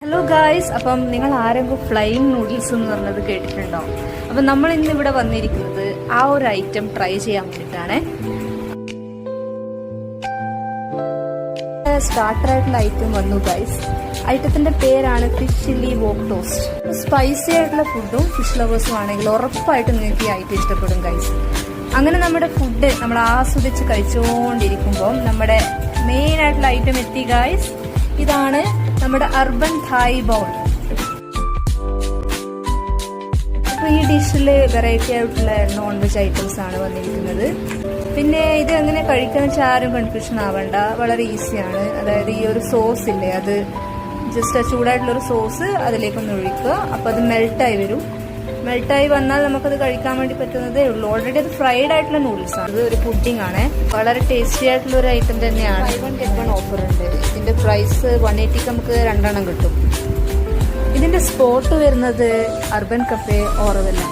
Hello guys, അപ്പം നിങ്ങൾ ആരെങ്കിലും ഫ്ലൈൻ നൂഡിൽസ് എന്ന് പറഞ്ഞത് കേട്ടിട്ടുണ്ടോ? അപ്പം നമ്മൾ ഇന്ന് ഇവിടെ വന്നിരിക്കുന്നത് ആ ഒരു ഐറ്റം ട്രൈ ചെയ്യാൻ വേണ്ടിയിട്ടാണ്. സ്റ്റാർട്ടർ ആയിട്ടുള്ള ഐറ്റം വന്നു ഗൈസ്. ഐറ്റത്തിന്റെ പേരാണ് fish chilli wok toast. Spicy ആയിട്ടുള്ള ഫുഡും ഫിഷ് ലവേഴ്സും ആണെങ്കിൽ ഉറപ്പായിട്ട് നിങ്ങൾക്ക് ഈ ഐറ്റം ഇഷ്ടപ്പെടും ഗൈസ്. അങ്ങനെ നമ്മുടെ ഫുഡ് നമ്മൾ ആസ്വദിച്ച് കഴിച്ചുകൊണ്ടിരിക്കുമ്പോൾ നമ്മുടെ മെയിൻ ആയിട്ടുള്ള ഐറ്റം എത്തി ഗൈസ്. ഇതാണ് നമ്മുടെ അർബൻ തായ് ബൗൾ. അപ്പൊ ഈ ഡിഷിൽ വെറൈറ്റി ആയിട്ടുള്ള നോൺ വെജ് ഐറ്റംസ് ആണ് വന്നിരിക്കുന്നത്. പിന്നെ ഇത് എങ്ങനെ കഴിക്കാന്ന് വെച്ചാൽ ആരും കൺഫ്യൂഷൻ ആവണ്ട, വളരെ ഈസിയാണ്. അതായത് ഈ ഒരു സോസ് ഇല്ലേ, അത് ജസ്റ്റ് ചൂടായിട്ടുള്ളൊരു സോസ് അതിലേക്കൊന്ന് ഒഴിക്കുക. അപ്പോൾ അത് മെൽട്ടായി വരും. മെൽട്ടായി വന്നാൽ നമുക്കത് കഴിക്കാൻ വേണ്ടി പറ്റുന്നതേ ഉള്ളൂ. ഓൾറെഡി അത് ഫ്രൈഡ് ആയിട്ടുള്ള നൂഡിൽസ് ആണ്. ഇത് ഒരു പുഡിംഗ് ആണ്, വളരെ ടേസ്റ്റി ആയിട്ടുള്ള ഒരു ഐറ്റം തന്നെയാണ്. 1 get 1 ഓഫർ ഉണ്ട്. ഇതിന്റെ പ്രൈസ് 180 നമുക്ക് 2 കിട്ടും. ഇതിന്റെ സ്പോട്ട് വരുന്നത് അർബൻ കഫേ ഓറവെല്ല.